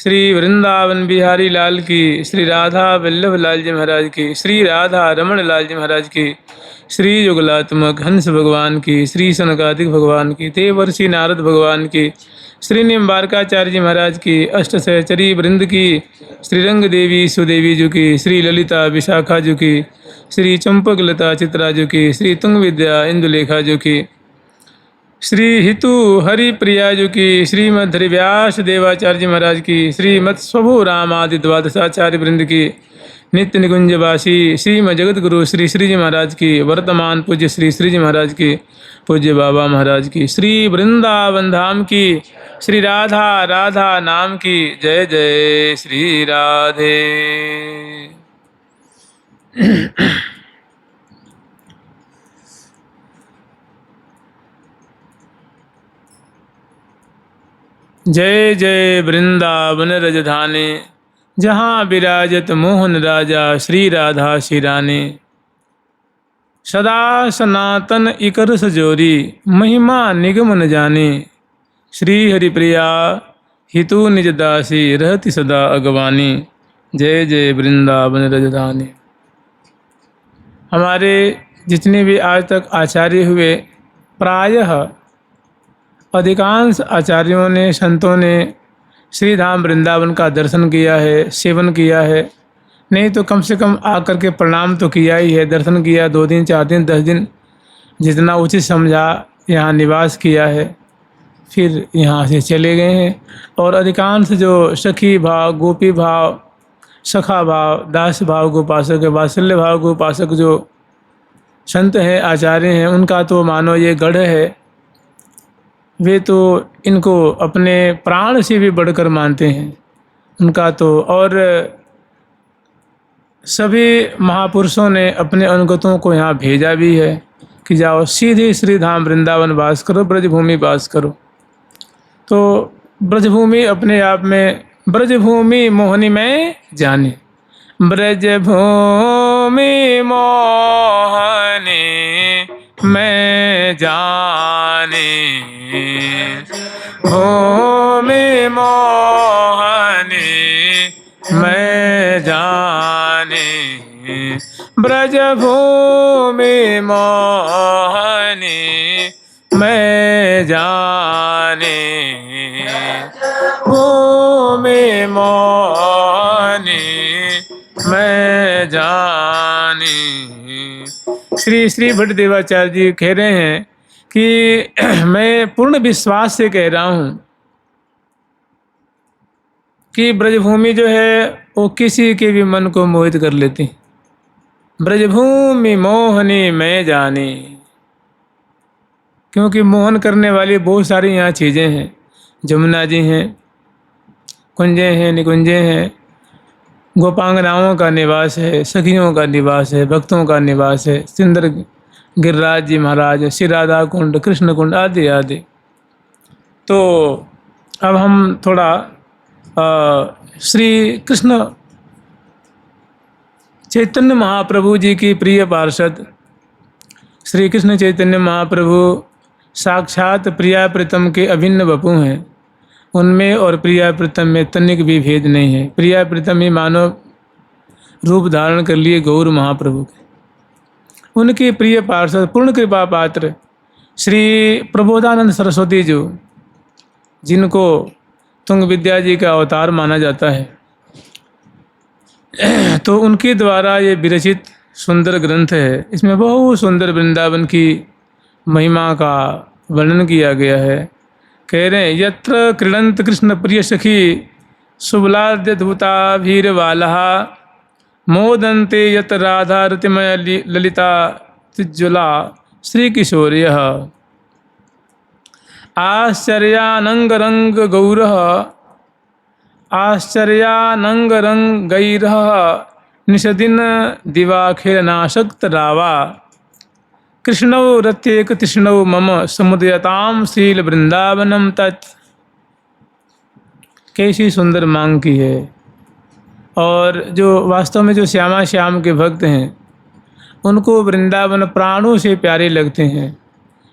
श्री वृंदावन बिहारी लाल की, श्री राधा वल्लभ लाल जी महाराज की, श्री राधा रमण लाल जी महाराज की, श्री युगलात्मक हंस भगवान की, श्री सनकादिक भगवान की, देवर्षि नारद भगवान की, श्री निम्बारकाचार्य जी महाराज की, अष्ट सहचरी वृंद की, श्री रंग देवी सुदेवी जी की, श्री ललिता विशाखा जी की, श्री चंपक लता चित्रा जी की, श्री तुंग विद्या इंदुलेखा जी की, श्री हितु हरि प्रिया जी की, श्रीमद हरिव्यास देवाचार्य जी महाराज की, श्रीमद स्वभु राम आदि द्वादशाचार्य वृंद की, नित्य निकुंजवासी श्रीमद जगत गुरु श्री श्री जी महाराज की, वर्तमान पूज्य श्री श्री जी महाराज की, पूज्य बाबा महाराज की, श्री वृंदावन धाम की, श्री राधा राधा नाम की, जय जय श्री राधे। जय जय वृंदावन रजधाने, जहाँ विराजत मोहन राजा श्री राधा शिराने। सदा सनातन इकर सजोरी, महिमा निगम न जाने। श्री हरिप्रिया हितु निज दासी, रहति सदा अगवानी। जय जय वृंदावन रजधानी। हमारे जितने भी आज तक आचार्य हुए, प्रायः अधिकांश आचार्यों ने, संतों ने श्री धाम वृंदावन का दर्शन किया है, सेवन किया है, नहीं तो कम से कम आकर के प्रणाम तो किया ही है। दर्शन किया, 2 दिन 4 दिन 10 दिन जितना उचित समझा यहाँ निवास किया है, फिर यहाँ से चले गए हैं। और अधिकांश जो सखी भाव, गोपी भाव, सखा भाव, दास भाव को उपासक, वात्सल्य भाव को उपासक जो संत हैं, आचार्य हैं, उनका तो मानो ये गढ़ है। वे तो इनको अपने प्राण से भी बढ़कर मानते हैं उनका तो। और सभी महापुरुषों ने अपने अनुगतों को यहाँ भेजा भी है कि जाओ सीधे श्री धाम वृंदावन वास करो, ब्रजभूमि वास करो। तो ब्रजभूमि अपने आप में, ब्रजभूमि मोहनी में जाने, ब्रजभूमि मोहनी मैं जाने, भूमि मोहनी मैं जाने, ब्रजभूमि मोहनी मैं जाने, भूमि मोहनी मैं जाने। श्री श्री भट्ट देवाचार्य जी कह रहे हैं कि मैं पूर्ण विश्वास से कह रहा हूँ कि ब्रजभूमि जो है वो किसी के भी मन को मोहित कर लेती। ब्रजभूमि मोहनी मैं जाने, क्योंकि मोहन करने वाली बहुत सारी यहाँ चीज़ें हैं। जमुना जी हैं, कुंजें हैं, निकुंजें हैं, गोपांगनाओं का निवास है, सखियों का निवास है, भक्तों का निवास है, सुंदर गिरिराज जी महाराज, श्री राधा कुंड, कृष्ण कुंड आदि आदि। तो अब हम थोड़ा श्री कृष्ण चैतन्य महाप्रभु जी की प्रिय पार्षद श्री कृष्ण चैतन्य महाप्रभु साक्षात प्रिया प्रीतम के अभिन्न वपु हैं। उनमें और प्रिया प्रीतम में तनिक भी भेद नहीं है। प्रिया प्रीतम ही मानव रूप धारण कर लिए गौर महाप्रभु के। उनके प्रिय पार्षद पूर्ण कृपा पात्र श्री प्रबोधानंद सरस्वती जी, जिनको तुंग विद्या जी का अवतार माना जाता है, तो उनके द्वारा ये विरचित सुंदर ग्रंथ है। इसमें बहुत सुंदर वृंदावन की महिमा का वर्णन किया गया है। कह रहे हैं, यत्र क्रीडंत कृष्ण प्रिय सखी शुभलाद्य धूताभीरवालः मोदन्ते यत राधा रतिमय ललिता तिज्ज्वला श्री किशोर्यः आश्चर्यानंगरंग गौरः आश्चर्यानंगरंगैरः निषदिन दिवाखिरनाशक्त रावा कृष्णौ रत्येक तृष्णौ मम समुदयताम श्रील वृंदावनम तत्। कैसी सुंदर मांग की है। और जो वास्तव में जो श्यामा श्याम के भक्त हैं, उनको वृंदावन प्राणों से प्यारे लगते हैं।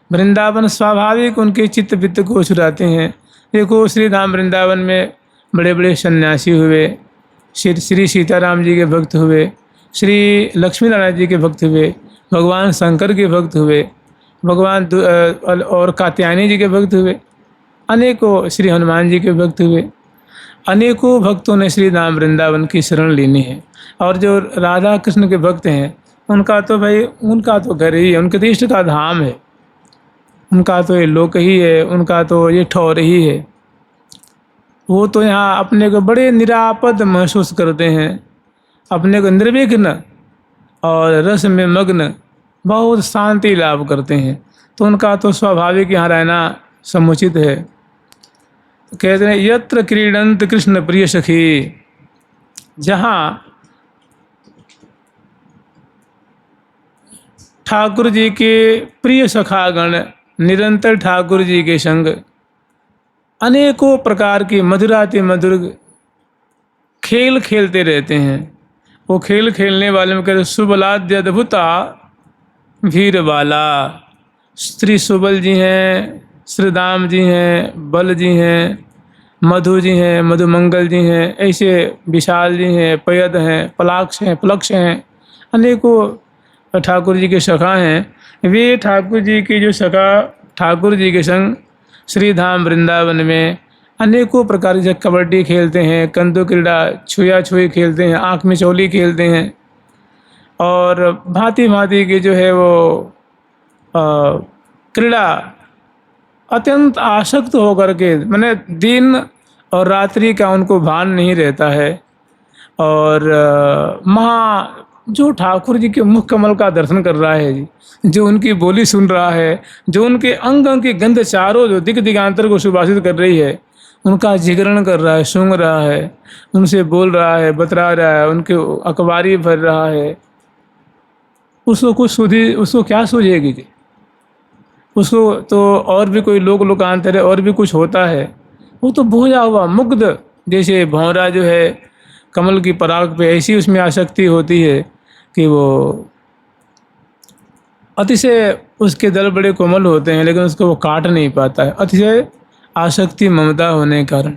वृंदावन स्वाभाविक उनके चित्त वित्त को छुड़ाते हैं। देखो श्री धाम वृंदावन में बड़े बड़े सन्यासी हुए, श्री सीताराम जी के भक्त हुए, श्री लक्ष्मी नारायण जी के भक्त हुए, भगवान शंकर के भक्त हुए, और कात्यायनी जी के भक्त हुए, अनेकों श्री हनुमान जी के भक्त हुए। अनेकों भक्तों ने श्री धाम वृंदावन की शरण लेनी है। और जो राधा कृष्ण के भक्त हैं उनका तो भाई, उनका तो घर ही है, उनके तो इष्ट का धाम है, उनका तो ये लोक ही है, उनका तो ये ठौर ही है। वो तो यहाँ अपने को बड़े निरापद महसूस करते हैं, अपने को निर्विघ्न और रस में मग्न बहुत शांति लाभ करते हैं। तो उनका तो स्वाभाविक यहाँ रहना समुचित है। कहते हैं यत्र क्रीडंत कृष्ण प्रिय सखी, जहाँ ठाकुर जी के प्रिय सखागण निरंतर ठाकुर जी के संग अनेकों प्रकार की मधुराति मधुर खेल खेलते रहते हैं। वो खेल खेलने वाले में कहते सुबलाद्य अद्भुता वीर बाला। श्री सुबल जी हैं, श्रीदाम जी हैं, बल जी हैं, मधु जी हैं, मधुमंगल जी हैं, ऐसे विशाल जी हैं, पयद हैं, पलक्ष हैं, अनेकों ठाकुर जी के सखा हैं। वे ठाकुर जी के जो सखा ठाकुर जी के संग श्री धाम वृंदावन में अनेकों प्रकार से कबड्डी खेलते हैं, कंदू क्रीड़ा, छुआ छुई खेलते हैं, आँख में चौली खेलते हैं, और भांति भांति की जो है वो क्रीड़ा अत्यंत आसक्त होकर के, मैंने दिन और रात्रि का उनको भान नहीं रहता है। और जो ठाकुर जी के मुख कमल का दर्शन कर रहा है जी, जो उनकी बोली सुन रहा है, जो उनके अंग अंग की गंध चारों जो दिग दिगांतर को सुभाषित कर रही है, उनका जिगरण कर रहा है, सूंघ रहा है, उनसे बोल रहा है, बतरा रहा है, उनके अखबारी भर रहा है, उसको क्या सूझेगी जी? उसको तो और भी कोई लोकांतर है, और भी कुछ होता है। वो तो भोजा हुआ मुग्ध, जैसे भौरा जो है कमल की पराग पे, ऐसी उसमें आसक्ति होती है कि वो अतिशय, उसके दल बड़े कोमल होते हैं लेकिन उसको वो काट नहीं पाता है, अतिशय आसक्ति ममता होने के कारण।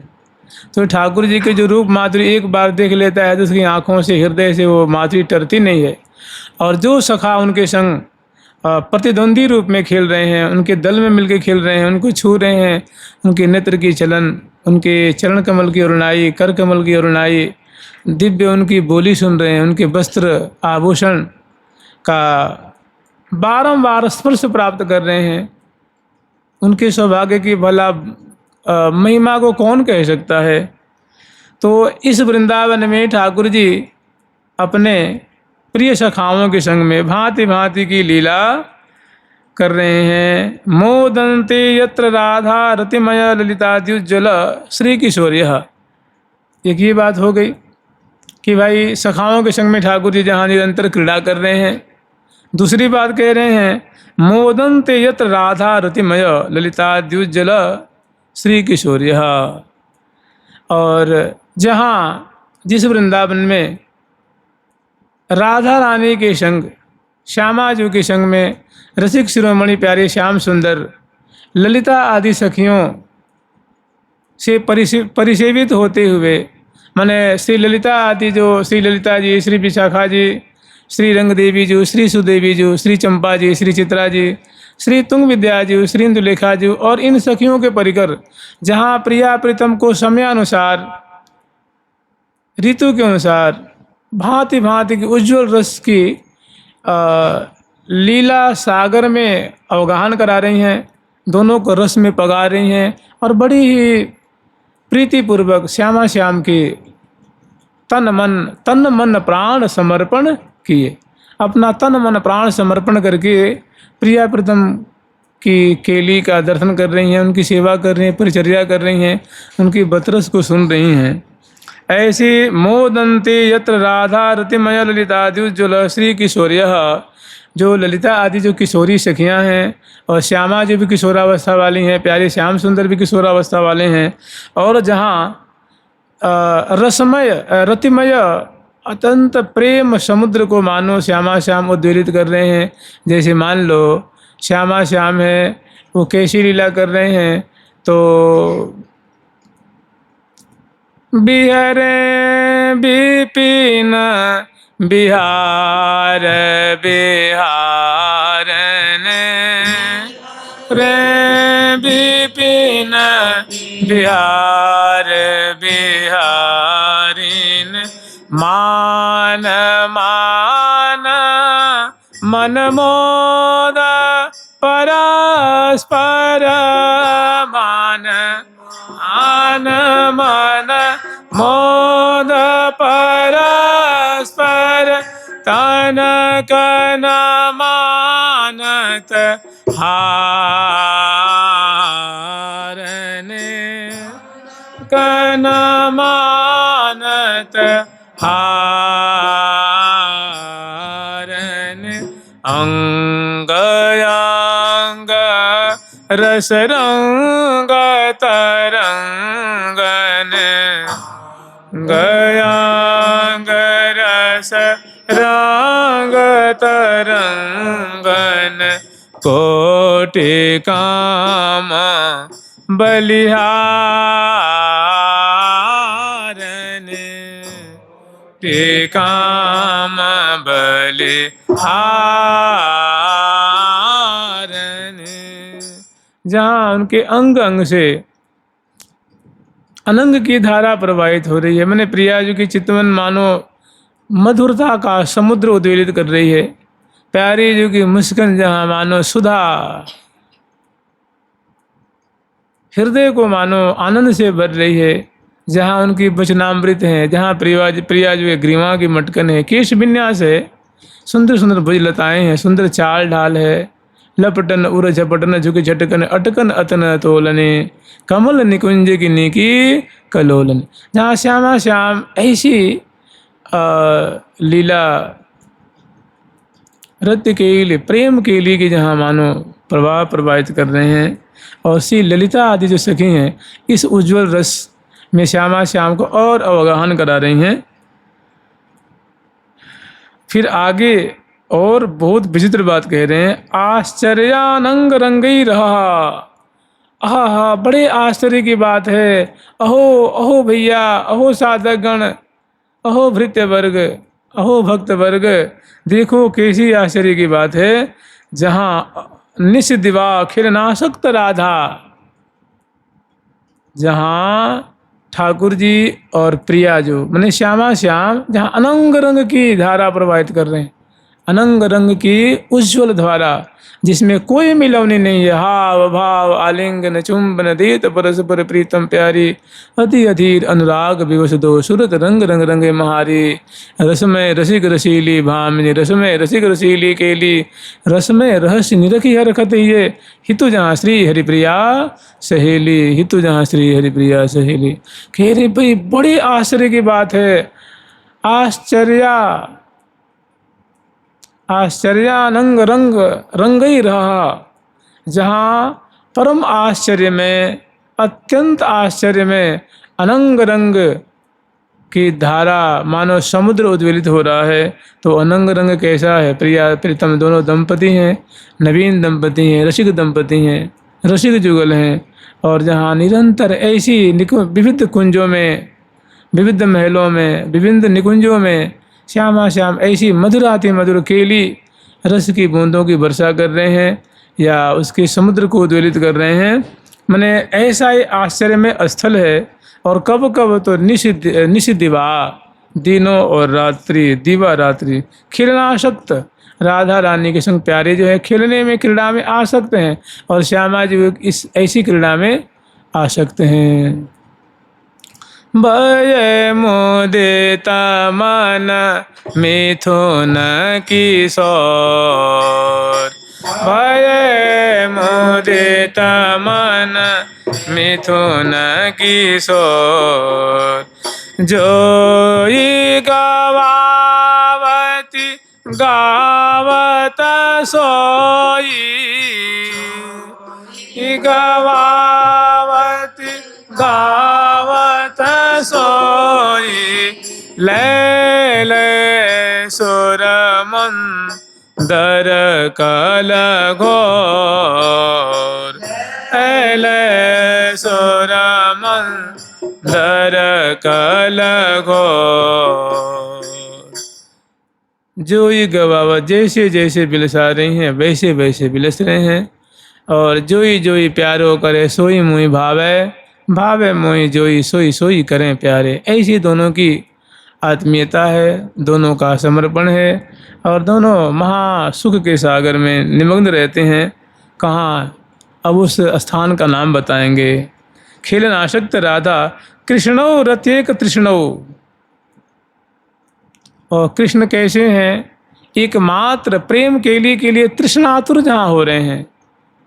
तो ठाकुर जी के जो रूप माधुरी एक बार देख लेता है तो उसकी आँखों से, हृदय से वो माधुरी टरती नहीं है। और जो सखा उनके संग प्रतिद्वंदी रूप में खेल रहे हैं, उनके दल में मिलकर खेल रहे हैं, उनको छू रहे हैं, उनके नेत्र की चलन, उनके चरण कमल की अरुणाई, कर कमल की अरुणाई, दिव्य उनकी बोली सुन रहे हैं, उनके वस्त्र आभूषण का बारंबार स्पर्श प्राप्त कर रहे हैं, उनके सौभाग्य की भला महिमा को कौन कह सकता है। तो इस वृंदावन में ठाकुर जी अपने प्रिय सखाओं के संग में भांति भांति की लीला कर रहे हैं। मोदंते यत्र राधा रतिमय ललिताद्युज्ज्वल श्री किशोर्य। एक ये बात हो गई कि भाई सखाओं के संग में ठाकुर जी जहाँ निरंतर क्रीड़ा कर रहे हैं। दूसरी बात कह रहे हैं मोदंते यत्र राधा रतिमय ललिताद्युज्ज्वल श्री किशोर्य। और जहाँ जिस वृंदावन में राधा रानी के संग, श्यामा जी के संग में रसिक शिरोमणि प्यारे श्याम सुंदर ललिता आदि सखियों से परिसेवित होते हुए, माने श्री ललिता आदि जो श्री ललिता जी, श्री विशाखा जी, श्री रंग देवी जी, श्री सुदेवी जी, श्री चंपा जी, श्री चित्रा जी, श्री तुंग विद्या जी, श्री इंदुलेखा जी और इन सखियों के परिकर जहाँ प्रिया प्रीतम को समयानुसार, ऋतु के अनुसार भांति भांति की उज्ज्वल रस की लीला सागर में अवगाहन करा रही हैं, दोनों को रस में पगा रही हैं और बड़ी ही प्रीतिपूर्वक श्यामा श्याम की तन मन प्राण समर्पण किए, अपना तन मन प्राण समर्पण करके प्रिया प्रीतम की केली का दर्शन कर रही हैं, उनकी सेवा कर रही हैं, परिचर्या कर रही हैं, उनकी बतरस को सुन रही हैं। ऐसे मोदंते यत्र राधा रतिमय ललिताद्युज्ज्वल श्री किशोर्य। जो ललिता आदि जो किशोरी सखियां हैं और श्यामा जी भी किशोरावस्था वाली हैं, प्यारे श्याम सुंदर भी किशोरावस्था वाले हैं, और जहाँ रसमय रतिमय अत्यंत प्रेम समुद्र को मानो श्यामा श्याम उद्वेलित कर रहे हैं। जैसे मान लो श्यामा श्याम है, वो कैसी लीला कर रहे हैं, तो बिहरे विपिन बिहार बिहारन रे विपिन बिहार बिहारिन मान मान मन मोद परस्पर मान आन मन मोद परस्पर तन कन मानत हारने कन मानत हारन अंग अंग रस रंग तरंगन गयांग रस रंग तरंगन कोटि काम बलिहारन काम बलिहारन। जहाँ उनके अंग अंग से अनंग की धारा प्रवाहित हो रही है, मैंने प्रिया जी की चितवन मानो मधुरता का समुद्र उद्वेलित कर रही है। प्यारी जी की मुस्कान जहाँ मानो सुधा हृदय को मानो आनंद से भर रही है। जहाँ उनकी वचनामृत है, जहाँ प्रिया जी के ग्रीवा की मटकन है, केश विन्यास है, सुंदर सुंदर भुजलताएं हैं, सुंदर चाल ढाल है। लपटन उर झपटन झुक झटकन अटकन अतन तोलने कमल निकुंज की नीकी कलोलन। जहाँ श्यामा श्याम ऐसी लीला रत्य के लिए प्रेम के लिए कि जहाँ मानो प्रभाव प्रवाहित कर रहे हैं। और श्री ललिता आदि जो सखी हैं इस उज्जवल रस में श्यामा श्याम को और अवगाहन करा रही हैं। फिर आगे और बहुत विचित्र बात कह रहे हैं। आश्चर्यानंग रंगई रहा, आहा बड़े आश्चर्य की बात है। अहो अहो भैया, अहो साधक गण, अहो भृत्य वर्ग, अहो भक्त वर्ग, देखो कैसी आश्चर्य की बात है। जहाँ निश दिवा खिलनाशक्त राधा, जहाँ ठाकुर जी और प्रिया जो मैंने श्यामा श्याम जहाँ अनंग रंग की धारा प्रवाहित कर रहे हैं, अनंग रंग की उज्ज्वल धारा जिसमें कोई मिलवनी नहीं है। हाव भाव आलिंगन चुंबन देत परस्पर प्रीतम प्यारी, अति अधीर अनुराग विवश दो सुरत रंग रंग रंगे महारी। रसमय रसिक रसीली भामिनी, रसमय रसिक रसीली केली, रसमय रहस्य निरखी हरखत ये। हितु जहाँ श्री हरिप्रिया सहेली, हितु जहाँ श्री हरिप्रिया सहेली। कह रहे भाई बड़ी आश्चर्य की बात है। आश्चर्यानंग रंग रंग ही रहा, जहाँ परम आश्चर्य में अत्यंत आश्चर्य में अनंग रंग की धारा मानो समुद्र उद्वेलित हो रहा है। तो अनंग रंग कैसा है? प्रिया प्रीतम दोनों दंपति हैं, नवीन दंपति हैं, रसिक दंपति हैं, रसिक जुगल हैं। और जहाँ निरंतर ऐसी विविध कुंजों में, विविध महलों में, विविध निकुंजों में श्यामा श्याम ऐसी मधुराति मधुर केली रस की बूंदों की वर्षा कर रहे हैं या उसके समुद्र को उद्वेलित कर रहे हैं। मैंने ऐसा ही आश्चर्य में स्थल है। और कब कब तो निश दिवा, दिनों और रात्रि, दिवा रात्रि खिलनाशक्त राधा रानी के संग प्यारे जो है खेलने में क्रीड़ा में आ सकते हैं, और श्यामा जी इस ऐसी क्रीड़ा में आ सकते हैं। भय मुदिता मन मिथुन किशोर, भय मुदिता मन मिथुन किशोर। जोई गवावती गावत सोई, गवावती गावत सोई। ले ले सुर मंदर कल घोर, ले सुर मंदर दर कल घोर। जोई गवावा जैसे जैसे बिलसा रही हैं वैसे वैसे बिलस रहे हैं। और जोई जोई प्यारो करे सोई मुई भावे, भावे मोई जोई सोई सोई करें प्यारे। ऐसी दोनों की आत्मीयता है, दोनों का समर्पण है और दोनों महा सुख के सागर में निमग्न रहते हैं। कहाँ, अब उस स्थान का नाम बताएंगे। खेलनाशक्त राधा कृष्णो रत्येक तृष्णो। और कृष्ण कैसे हैं, एकमात्र प्रेम के लिए तृष्णातुर जहाँ हो रहे हैं।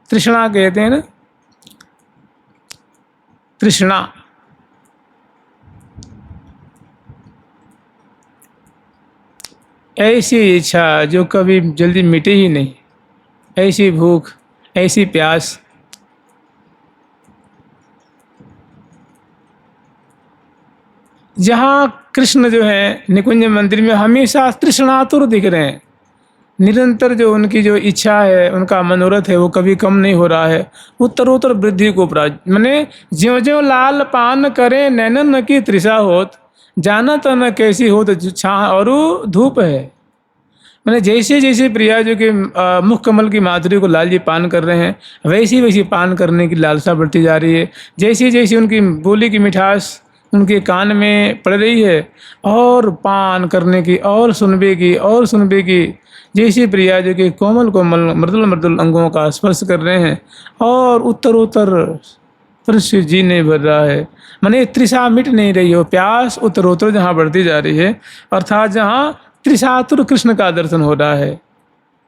तृष्णा कहते हैं ना, तृष्णा। ऐसी इच्छा जो कभी जल्दी मिटे ही नहीं, ऐसी भूख, ऐसी प्यास। जहाँ कृष्ण जो है निकुंज मंदिर में हमेशा तृष्णातुर दिख रहे हैं। निरंतर जो उनकी जो इच्छा है, उनका मनोरथ है, वो कभी कम नहीं हो रहा है। उत्तरोत्तर वृद्धि को माने ज्यों ज्यों लाल पान करे नैनन की तृषा होत, जानत न कैसी होत छाह और धूप है। मैंने जैसे जैसे प्रिया जो कि मुख कमल की माधुरी को लाल जी पान कर रहे हैं, वैसी वैसी पान करने की लालसा बढ़ती जा रही है। जैसी जैसी उनकी बोली की मिठास उनके कान में पड़ रही है, और पान करने की और सुनबे की और सुनबे की। जैसी प्रिया जो कि कोमल कोमल मृदुल मृदुल अंगों का स्पर्श कर रहे हैं, और उत्तरोत्तर स्पर्श जी नहीं भर रहा है। माने तृषा मिट नहीं रही हो, प्यास उत्तरोत्तर जहाँ बढ़ती जा रही है, अर्थात जहाँ त्रिशातुर कृष्ण का दर्शन हो रहा है,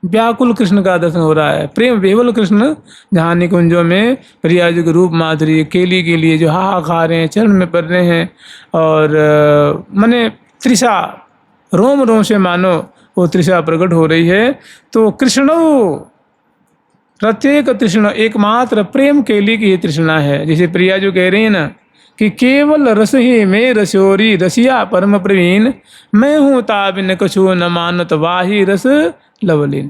व्याकुल कृष्ण का दर्शन हो रहा है, प्रेम विह्वल कृष्ण जहाँ निकुंजों में प्रिया जी के रूप माधुरी केली के लिए जो हाहा खा रहे हैं, चरण में पड़ रहे हैं। और माने तृषा रोम रोम से मानो वो तृषा प्रकट हो रही है। तो कृष्णो प्रत्येक तृष्णा, एकमात्र प्रेम केली की ही तृष्णा है। जैसे प्रिया जो कह रही है ना कि केवल रस ही में रसोरी रसिया परम प्रवीण, मैं हूँ ताबिन कछु न मानत वाही रस लवलीन।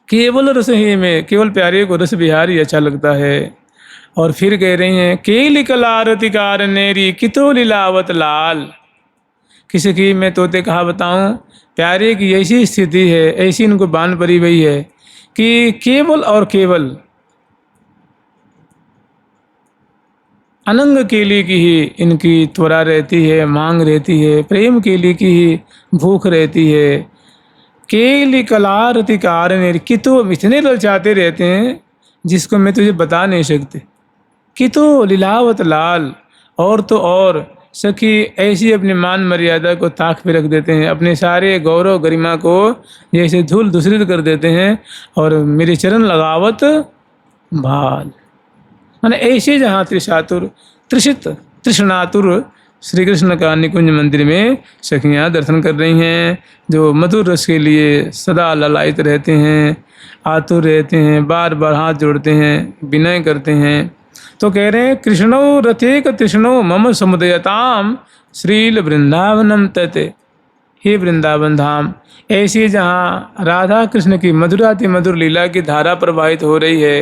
केवल रस ही में, केवल प्यारे को रस बिहारी अच्छा लगता है। और फिर कह रही हैं केली कलारति कार नेरी कितो लीलावत लाल। किसी की मैं तोते कहा बताऊं, प्यारे की ऐसी स्थिति है, ऐसी इनको बान पड़ी हुई है कि केवल और केवल अनंग केली की ही इनकी त्वरा रहती है, मांग रहती है, प्रेम केली की ही भूख रहती है। केली कलारति कारण कि तो इतने ललचाते रहते हैं जिसको मैं तुझे बता नहीं सकते। कि तो लीलावत लाल, और तो और सखी ऐसी अपनी मान मर्यादा को ताक पे रख देते हैं, अपने सारे गौरव गरिमा को जैसे धूल धूसरित कर देते हैं। और मेरे चरण लगावत भाल, माने ऐसे जहाँ त्रिशातुर त्रिषित तृष्णातुर श्री कृष्ण का निकुंज मंदिर में सखियाँ दर्शन कर रही हैं, जो मधुर रस के लिए सदा ललायित रहते हैं, आतुर रहते हैं, बार बार हाथ जोड़ते हैं, विनय करते हैं। तो कह रहे हैं कृष्णो रथेक तृष्णो मम समुदयताम श्रील वृंदावनम तते। हे वृंदावन धाम, ऐसी जहाँ राधा कृष्ण की मधुराति मधुर लीला की धारा प्रवाहित हो रही है।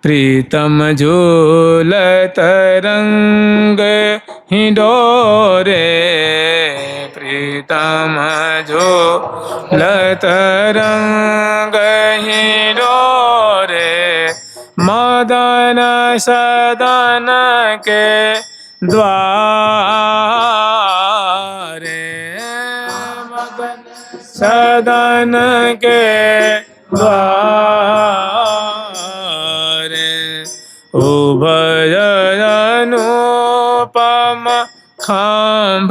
प्रीतम झूलत रंग हिंडोरे, प्रीतम झूलत रंग हिंडोरे, मदन सदन के द्वारे, मदन सदन के द्वारे, उभय अनुपम खांभ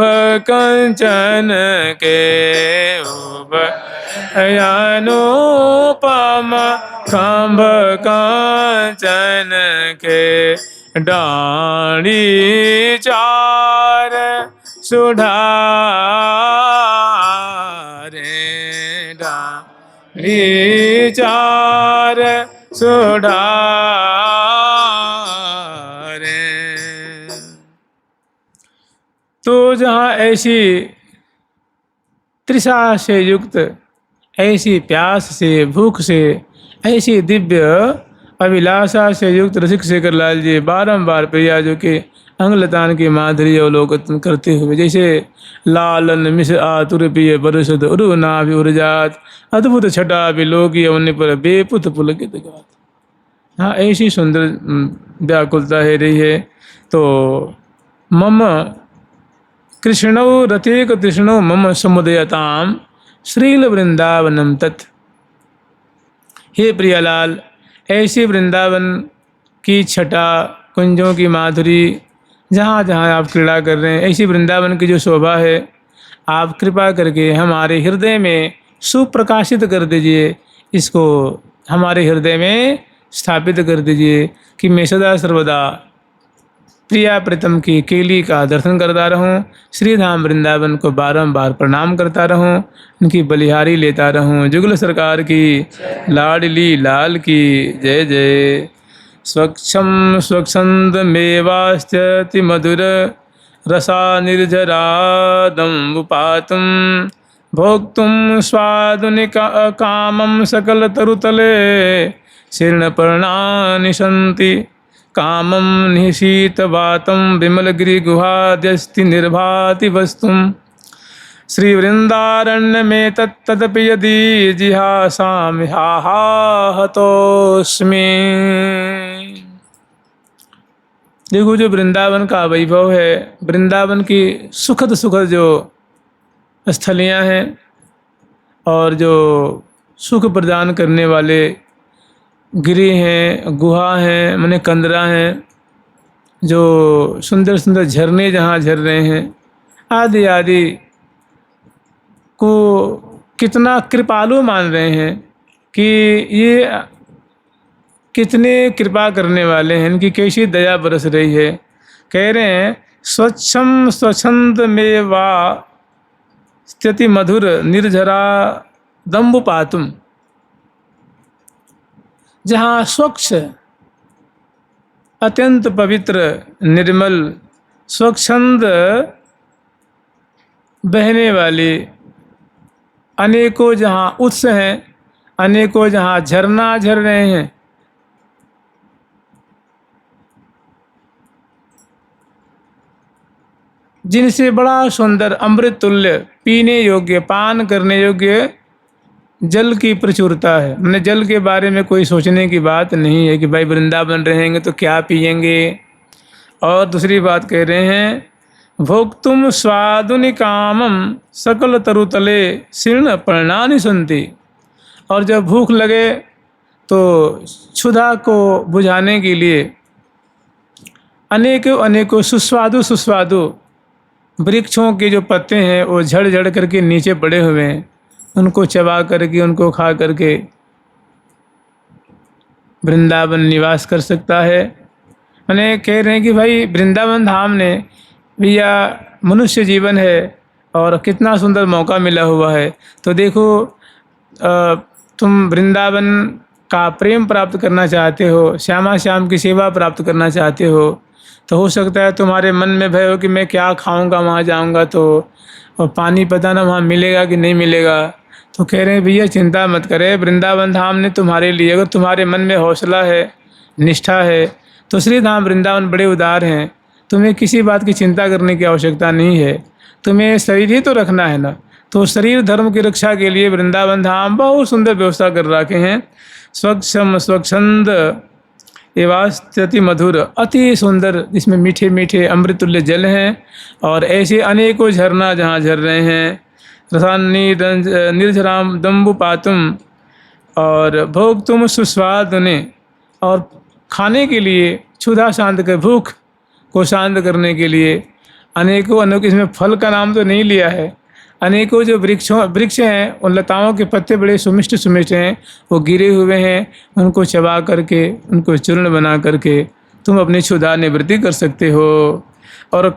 कंचन के, उभय अनुपम खांभ कंचन के, डांडी चार सुधारे, डांडी चार सुधारे। तो जहाँ ऐसी तृषा से युक्त, ऐसी प्यास से, भूख से, ऐसी दिव्य अभिलाषा से युक्त रसिक शेखर लाल जी बारंबार प्रियाजों के अंगलतान की माधुरी अवलोकन करते हुए, जैसे लालन मिस आतुर पिय बरसद उरु नाभि उर्जात अद्भुत छटा विलोक यमुने पर बेपुत पुलकित गात। हाँ, ऐसी सुंदर व्याकुलता है रही है। तो मम कृष्णौ रतेक तृष्णो मम समुदयताम श्रील वृंदावनम तत्। हे प्रियालाल, ऐसे वृंदावन की छटा कुंजों की माधुरी जहाँ जहाँ आप क्रीड़ा कर रहे हैं, ऐसी वृंदावन की जो शोभा है, आप कृपा करके हमारे हृदय में सुप्रकाशित कर दीजिए, इसको हमारे हृदय में स्थापित कर दीजिए कि मैं सदा सर्वदा प्रिया प्रीतम की केली का दर्शन करता रहूं, श्रीधाम वृंदावन को बारंबार प्रणाम करता रहूं, उनकी बलिहारी लेता रहूं। जुगल सरकार की लाडली लाल की जय जय। स्वच्छम स्वच्छंद मेवास्त्यति मधुर रसा निर्झरादम उपातम भोक्तुम स्वादुनिका कामम सकल तरुतले शीर्णपर्णानि सन्ति कामं निशीतवातं विमलगिरिगुहाद्यस्ति निर्भाति वस्तुं श्रीवृन्दारण्य में तत्तदपि यदि जिहासामि हतोस्मि। देखो, जो वृंदावन का वैभव है, वृंदावन की सुखद सुखद जो स्थलियाँ हैं और जो सुख प्रदान करने वाले गिरी हैं, गुहा हैं, माने कंदरा हैं, जो सुंदर सुंदर झरने जहाँ झर रहे हैं, आदि आदि को कितना कृपालु मान रहे हैं कि ये कितने कृपा करने वाले हैं, इनकी कैसी दया बरस रही है। कह रहे हैं स्वच्छम स्वच्छंद में वा स्थिति मधुर निर्झरा दम्बुपातुम, जहाँ स्वच्छ अत्यंत पवित्र निर्मल स्वच्छंद बहने वाली अनेकों जहाँ उत्स हैं, अनेकों जहाँ झरना झर रहे हैं, जिनसे बड़ा सुंदर अमृत तुल्य पीने योग्य पान करने योग्य जल की प्रचुरता है। मैंने जल के बारे में कोई सोचने की बात नहीं है कि भाई वृंदावन रहेंगे तो क्या पिएंगे। और दूसरी बात कह रहे हैं भोक्तुम स्वादुनि कामम सकल तरुतले शीर्ण पर्णानि सन्ति, और जब भूख लगे तो क्षुधा को बुझाने के लिए अनेकों अनेकों सुस्वादु सुस्वादु वृक्षों के जो पत्ते हैं वो झड़ झड़ करके नीचे पड़े हुए हैं, उनको चबा करके उनको खा करके वृंदावन निवास कर सकता है। मैंने कह रहे हैं कि भाई वृंदावन धाम ने भैया मनुष्य जीवन है और कितना सुंदर मौका मिला हुआ है। तो देखो, तुम वृंदावन का प्रेम प्राप्त करना चाहते हो, श्यामा श्याम की सेवा प्राप्त करना चाहते हो, तो हो सकता है तुम्हारे मन में भय हो कि मैं क्या खाऊंगा वहाँ जाऊंगा तो, और पानी पता ना वहाँ मिलेगा कि नहीं मिलेगा। तो कह रहे हैं भैया चिंता मत करें, वृंदावन धाम ने तुम्हारे लिए, अगर तुम्हारे मन में हौसला है, निष्ठा है, तो श्री धाम वृंदावन बड़े उदार हैं। तुम्हें किसी बात की चिंता करने की आवश्यकता नहीं है। तुम्हें शरीर ही तो रखना है ना, तो शरीर धर्म की रक्षा के लिए वृंदावन धाम बहुत सुंदर व्यवस्था कर रखे हैं। स्वच्छम स्वच्छंद एवास्त्यति मधुर, अति सुंदर, जिसमें मीठे मीठे अमृतुल्य जल हैं और ऐसे अनेकों झरना जहाँ झर रहे हैं। रसान्नी निर्झराम दम्बुपातुम, और भोग तुम सुस्वाद ने, और खाने के लिए क्षुधा शांत कर, भूख को शांत करने के लिए अनेकों अनेकों, इसमें फल का नाम तो नहीं लिया है, अनेकों जो वृक्ष हैं, उन लताओं के पत्ते बड़े सुमिष्ट सुमिष्ट हैं, वो गिरे हुए हैं, उनको चबा करके, उनको चूर्ण बना करके तुम अपनी क्षुधा निवृत्ति कर सकते हो। और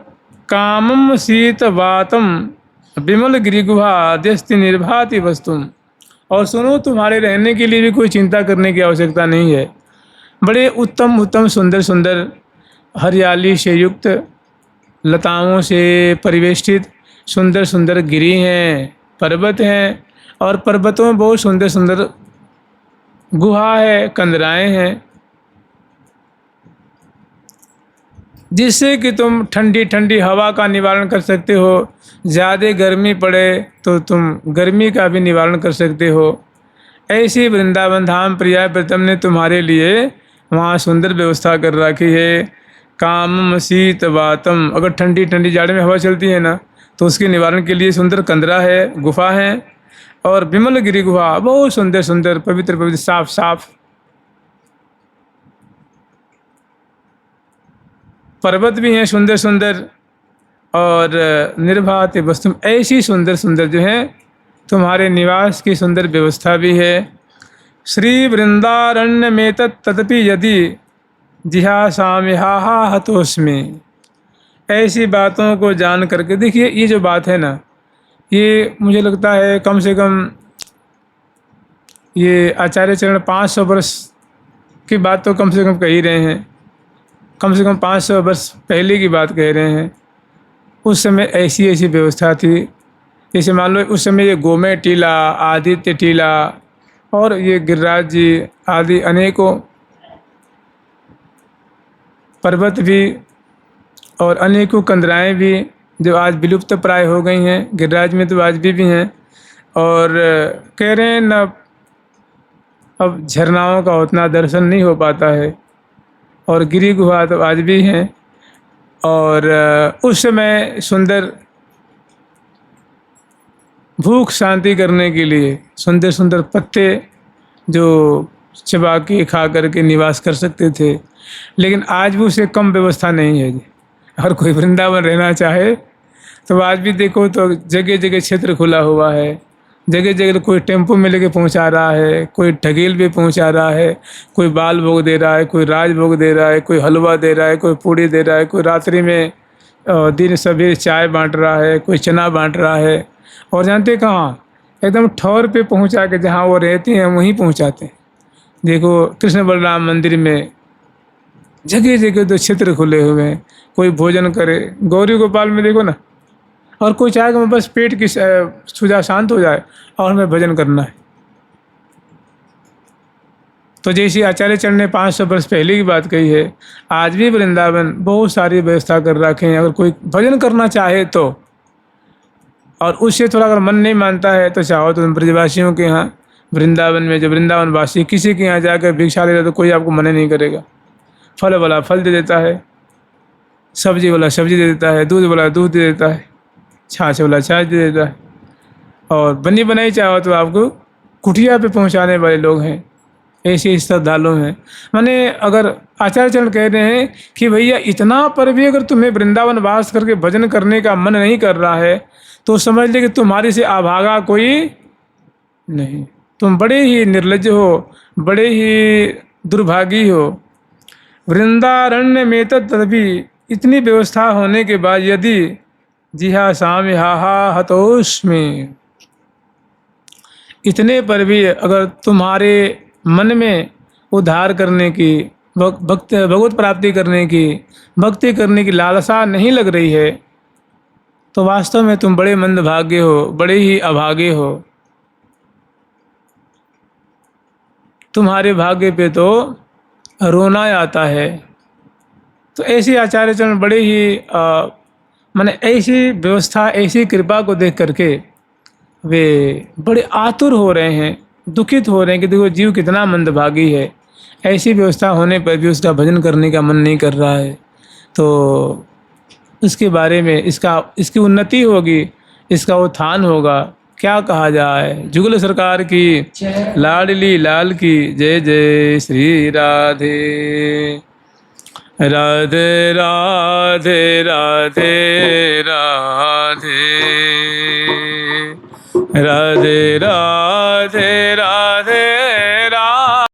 कामम शीत वातम विमल गिरिगुहा आद्यस्ति निर्भाति वस्तुम, और सुनो, तुम्हारे रहने के लिए भी कोई चिंता करने की आवश्यकता नहीं है। बड़े उत्तम उत्तम सुंदर सुंदर हरियाली से युक्त, लताओं से परिवेष्टित सुंदर सुंदर गिरी हैं, पर्वत हैं, और पर्वतों में बहुत सुंदर सुंदर गुहा है, कंदराएँ हैं, जिससे कि तुम ठंडी ठंडी हवा का निवारण कर सकते हो। ज़्यादा गर्मी पड़े तो तुम गर्मी का भी निवारण कर सकते हो। ऐसी वृंदावन धाम प्रिया प्रीतम ने तुम्हारे लिए वहाँ सुंदर व्यवस्था कर रखी है। कामम शीत वातम, अगर ठंडी ठंडी जाड़े में हवा चलती है ना, तो उसके निवारण के लिए सुंदर कंदरा है, गुफा है। और विमल गिरी गुफा, बहुत सुंदर सुंदर, पवित्र पवित्र, साफ साफ पर्वत भी हैं सुंदर सुंदर। और निर्भात वस्तु, ऐसी सुंदर सुंदर जो है तुम्हारे निवास की सुंदर व्यवस्था भी है। श्री वृंदारण्य में तदपि यदि जिहासाम्यहा हतोस्मि। ऐसी बातों को जान करके देखिए, ये जो बात है ना, ये मुझे लगता है कम से कम ये आचार्य चरण 500 वर्ष की बात तो कम से कम कह ही रहे हैं। कम से कम 500 वर्ष पहले की बात कह रहे हैं। उस समय ऐसी ऐसी व्यवस्था थी। जैसे मान लो उस समय ये गोमय टीला, आदित्य टीला और ये गिरिराज जी आदि अनेकों पर्वत भी और अनेकों कंदराएँ भी जो आज विलुप्त प्राय हो गई हैं। गिरिराज में तो आज भी हैं। और कह रहे हैं न, अब झरनाओं का उतना दर्शन नहीं हो पाता है। और गिरी गुहा तो आज भी हैं। और उस समय सुंदर भूख शांति करने के लिए सुंदर सुंदर पत्ते जो चबा के खा करके निवास कर सकते थे। लेकिन आज भी उससे कम व्यवस्था नहीं है जी। अगर कोई वृंदावन रहना चाहे तो आज भी देखो तो जगह जगह क्षेत्र खुला हुआ है। जगह जगह कोई टेम्पो में लेके पहुंचा रहा है, कोई ढकेल पे पहुंचा रहा है, कोई बाल भोग दे रहा है, कोई राज भोग दे रहा है, कोई हलवा दे रहा है, कोई पूड़ी दे रहा है, कोई रात्रि में दिन सवेरे चाय बांट रहा है, कोई चना बांट रहा है। और जानते कहाँ, एकदम ठौर पे पहुंचा के जहाँ वो रहते हैं वहीं पहुंचाते हैं। देखो कृष्ण बलराम मंदिर में जगह जगह तो क्षेत्र खुले हुए हैं। कोई भोजन करे, गौरी गोपाल में देखो ना, और कोई चाहे कि बस पेट की सुजा शांत हो जाए और हमें भजन करना है। तो जैसे आचार्य चरण ने 500 वर्ष पहले की बात कही है, आज भी वृंदावन बहुत सारी व्यवस्था कर रखे हैं। अगर कोई भजन करना चाहे तो, और उससे थोड़ा अगर मन नहीं मानता है तो चाहो तो ब्रजवासियों के यहाँ वृंदावन में, जो वृंदावन वासी किसी के यहाँ जाकर भिक्षा ले तो कोई आपको मना नहीं करेगा। फल वाला फल दे देता है, सब्जी वाला सब्जी दे देता है, दूध वाला दूध दे देता है, छाछ वाला छाछ दे देता है। और बनी बनाई चाहो तो आपको कुटिया पे पहुंचाने वाले लोग हैं। ऐसे श्रद्धालु हैं। माने अगर आचार्य चरण कह रहे हैं कि भैया इतना पर भी अगर तुम्हें वृंदावन वास करके भजन करने का मन नहीं कर रहा है तो समझ ले कि तुम्हारी से अभागा कोई नहीं। तुम बड़े ही निर्लज्ज हो, बड़े ही दुर्भागी हो। वृंदारण्य में तदपि, इतनी व्यवस्था होने के बाद यदि जिहासाम्यहा हतोस्मि, इतने पर भी अगर तुम्हारे मन में उद्धार करने की, भगवत प्राप्ति करने की, भक्ति करने की लालसा नहीं लग रही है तो वास्तव में तुम बड़े मंदभागे हो, बड़े ही अभागे हो। तुम्हारे भाग्य पे तो रोना आता है। तो ऐसे आचार्य चरण बड़े ही माने ऐसी व्यवस्था, ऐसी कृपा को देख करके वे बड़े आतुर हो रहे हैं, दुखित हो रहे हैं कि देखो जीव कितना मंदभागी है। ऐसी व्यवस्था होने पर भी उसका भजन करने का मन नहीं कर रहा है। तो उसके बारे में इसकी उन्नति होगी, इसका उत्थान होगा। क्या कहा जाए। जुगल सरकार की, लाडली लाल की जय जय। श्री राधे राधे राधे राधे राधे राधे राधे राधे